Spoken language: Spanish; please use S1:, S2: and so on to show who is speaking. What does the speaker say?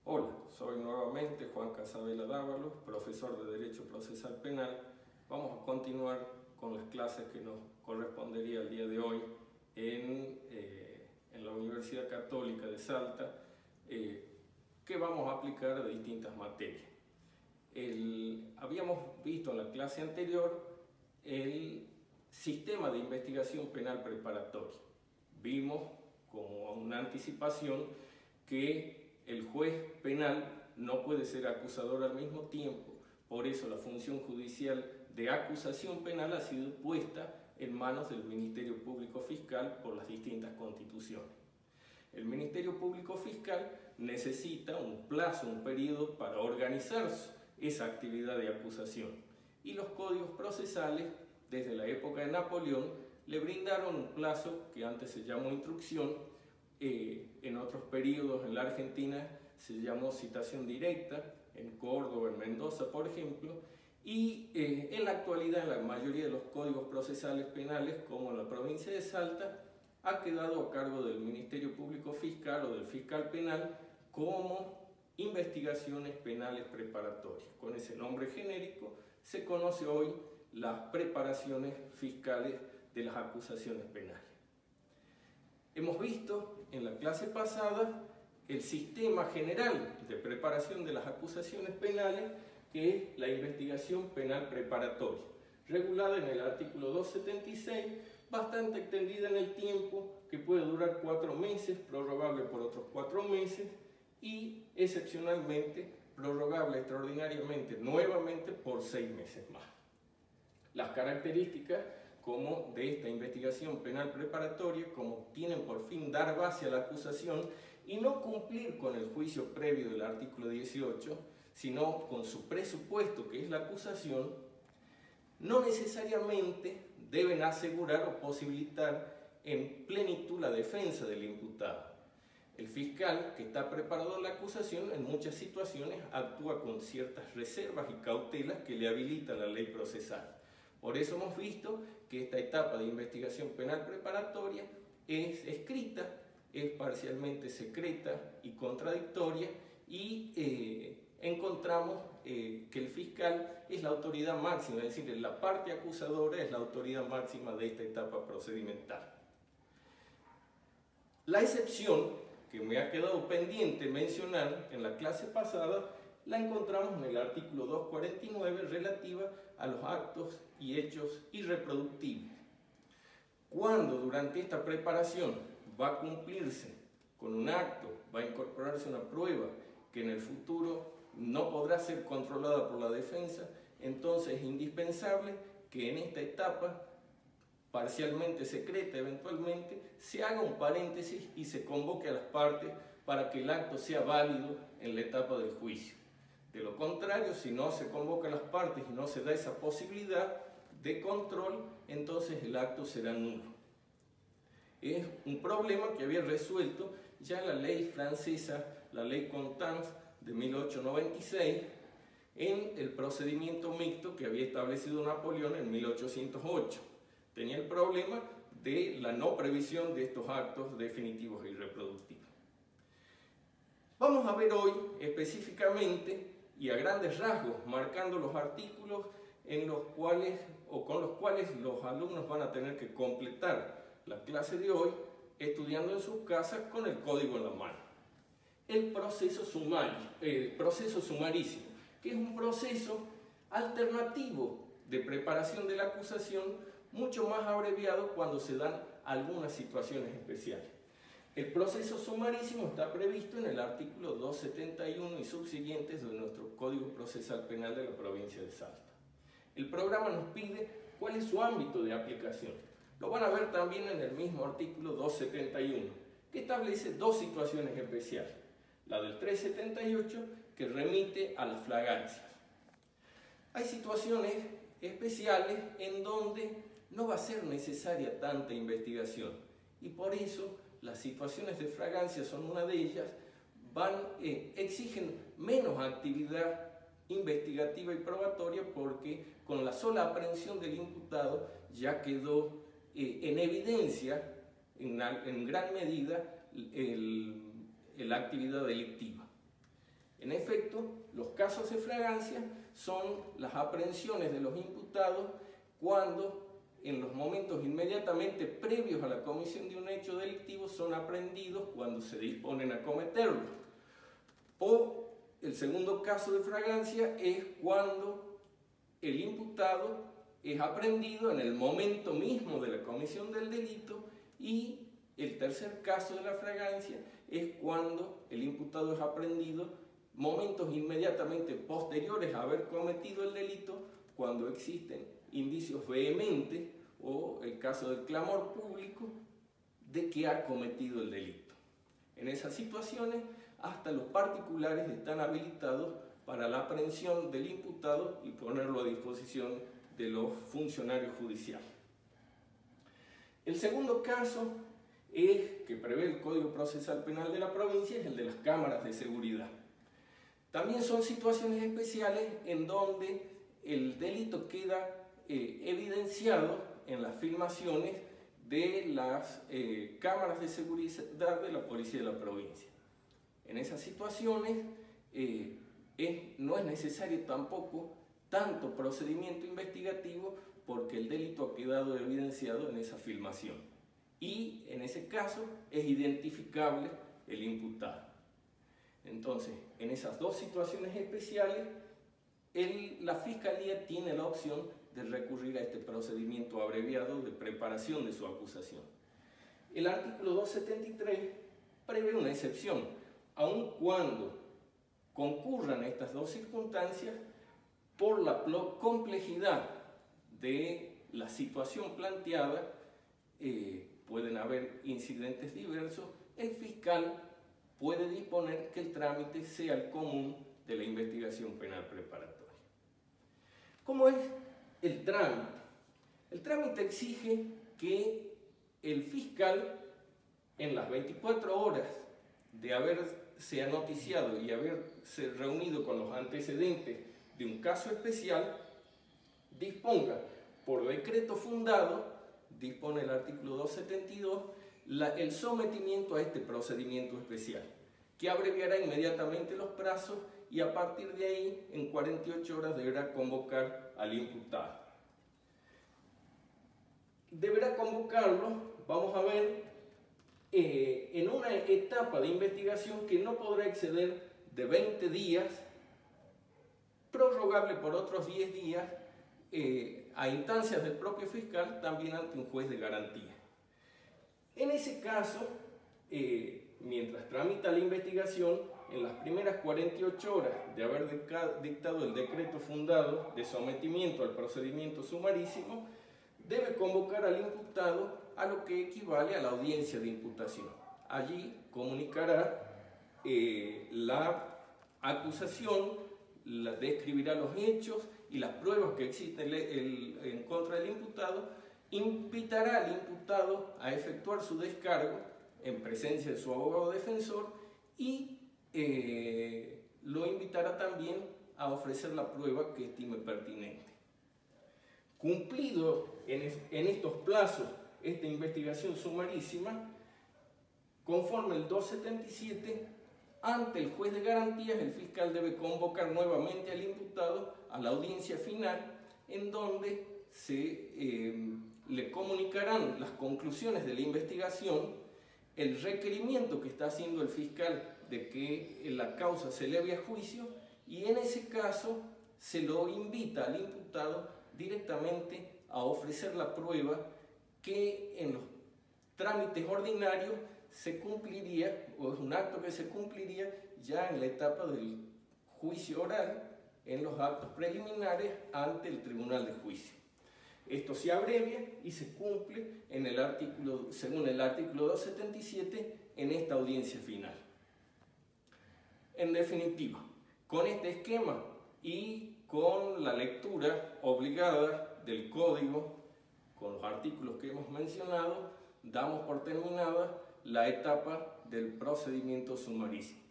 S1: Hola, soy nuevamente Juan Casabela Dávalos, profesor de Derecho Procesal Penal. Vamos a continuar con las clases que nos correspondería el día de hoy en la Universidad Católica de Salta, que vamos a aplicar a distintas materias. Habíamos visto en la clase anterior el sistema de investigación penal preparatoria. Vimos como una anticipación que el juez penal no puede ser acusador al mismo tiempo, por eso la función judicial de acusación penal ha sido puesta en manos del Ministerio Público Fiscal por las distintas constituciones. El Ministerio Público Fiscal necesita un plazo, un periodo para organizar esa actividad de acusación, y los códigos procesales, desde la época de Napoleón, le brindaron un plazo que antes se llamó instrucción. En otros periodos en la Argentina se llamó citación directa, en Córdoba, en Mendoza, por ejemplo, y en la actualidad en la mayoría de los códigos procesales penales, como en la provincia de Salta, ha quedado a cargo del Ministerio Público Fiscal o del fiscal penal como investigaciones penales preparatorias. Con ese nombre genérico se conoce hoy las preparaciones fiscales de las acusaciones penales. Hemos visto en la clase pasada el sistema general de preparación de las acusaciones penales, que es la investigación penal preparatoria, regulada en el artículo 276, bastante extendida en el tiempo, que puede durar 4 meses, prorrogable por otros 4 meses y excepcionalmente prorrogable extraordinariamente nuevamente por 6 meses más. Las características como de esta investigación penal preparatoria, como tienen por fin dar base a la acusación y no cumplir con el juicio previo del artículo 18, sino con su presupuesto, que es la acusación, no necesariamente deben asegurar o posibilitar en plenitud la defensa del imputado. El fiscal que está preparado en la acusación en muchas situaciones actúa con ciertas reservas y cautelas que le habilita la ley procesal. Por eso hemos visto que esta etapa de investigación penal preparatoria es escrita, es parcialmente secreta y contradictoria, y encontramos que el fiscal es la autoridad máxima, es decir, la parte acusadora es la autoridad máxima de esta etapa procedimental. La excepción que me ha quedado pendiente mencionar en la clase pasada la encontramos en el artículo 249 relativa a los actos y hechos irreproductibles. Cuando durante esta preparación va a cumplirse con un acto, va a incorporarse una prueba que en el futuro no podrá ser controlada por la defensa, entonces es indispensable que en esta etapa, parcialmente secreta eventualmente, se haga un paréntesis y se convoque a las partes para que el acto sea válido en la etapa del juicio. De lo contrario, si no se convoca a las partes y no se da esa posibilidad de control, entonces el acto será nulo. Es un problema que había resuelto ya la ley francesa, la ley Constance de 1896, en el procedimiento mixto que había establecido Napoleón en 1808. Tenía el problema de la no previsión de estos actos definitivos e irreproductivos. Vamos a ver hoy específicamente y a grandes rasgos, marcando los artículos en los cuales o con los cuales los alumnos van a tener que completar la clase de hoy, estudiando en sus casas con el código en la mano. El proceso sumarísimo, que es un proceso alternativo de preparación de la acusación, mucho más abreviado cuando se dan algunas situaciones especiales. El proceso sumarísimo está previsto en el artículo 271 y subsiguientes de nuestro Código Procesal Penal de la provincia de Salta. El programa nos pide cuál es su ámbito de aplicación. Lo van a ver también en el mismo artículo 271, que establece 2 situaciones especiales. La del 378, que remite a las flagancias. Hay situaciones especiales en donde no va a ser necesaria tanta investigación, y por eso las situaciones de fragancia son una de ellas, exigen menos actividad investigativa y probatoria, porque con la sola aprehensión del imputado ya quedó en evidencia en gran medida la actividad delictiva. En efecto, los casos de flagrancia son las aprehensiones de los imputados cuando en los momentos inmediatamente previos a la comisión de un hecho delictivo son aprehendidos cuando se disponen a cometerlo. O el segundo caso de flagrancia es cuando el imputado es aprehendido en el momento mismo de la comisión del delito, y el tercer caso de la flagrancia es cuando el imputado es aprehendido momentos inmediatamente posteriores a haber cometido el delito, cuando existen indicios vehementes o el caso del clamor público de que ha cometido el delito. En esas situaciones, hasta los particulares están habilitados para la aprehensión del imputado y ponerlo a disposición de los funcionarios judiciales. El segundo caso que prevé el Código Procesal Penal de la provincia es el de las cámaras de seguridad. También son situaciones especiales en donde el delito queda evidenciado en las filmaciones de las cámaras de seguridad de la policía de la provincia. En esas situaciones no es necesario tampoco tanto procedimiento investigativo, porque el delito ha quedado evidenciado en esa filmación. Y en ese caso es identificable el imputado. Entonces, en esas dos situaciones especiales, la Fiscalía tiene la opción de recurrir a este procedimiento abreviado de preparación de su acusación. El artículo 273 prevé una excepción, aun cuando concurran estas dos circunstancias, por la complejidad de la situación planteada, pueden haber incidentes diversos, el fiscal puede disponer que el trámite sea el común de la investigación penal preparatoria. ¿Cómo es el trámite? El trámite exige que el fiscal, en las 24 horas de haberse noticiado y haberse reunido con los antecedentes de un caso especial, disponga por decreto fundado, dispone el artículo 272, el sometimiento a este procedimiento especial, que abreviará inmediatamente los plazos, y a partir de ahí, en 48 horas, deberá convocar al imputado. Deberá convocarlo, vamos a ver, en una etapa de investigación que no podrá exceder de 20 días, prorrogable por otros 10 días, a instancias del propio fiscal, también ante un juez de garantía. En ese caso, mientras tramita la investigación, en las primeras 48 horas de haber dictado el decreto fundado de sometimiento al procedimiento sumarísimo, debe convocar al imputado a lo que equivale a la audiencia de imputación. Allí comunicará la acusación, describirá los hechos y las pruebas que existen en contra del imputado, invitará al imputado a efectuar su descargo en presencia de su abogado defensor y lo invitará también a ofrecer la prueba que estime pertinente. Cumplido en estos plazos esta investigación sumarísima, conforme el 277, ante el juez de garantías, el fiscal debe convocar nuevamente al imputado a la audiencia final, en donde le comunicarán las conclusiones de la investigación, el requerimiento que está haciendo el fiscal de que la causa se eleve a juicio, y en ese caso se lo invita al imputado directamente a ofrecer la prueba que en los trámites ordinarios se cumpliría, o es un acto que se cumpliría ya en la etapa del juicio oral, en los actos preliminares ante el tribunal de juicio. Esto se abrevia y se cumple según el artículo 277 en esta audiencia final. En definitiva, con este esquema y con la lectura obligada del código, con los artículos que hemos mencionado, damos por terminada la etapa del procedimiento sumarísimo.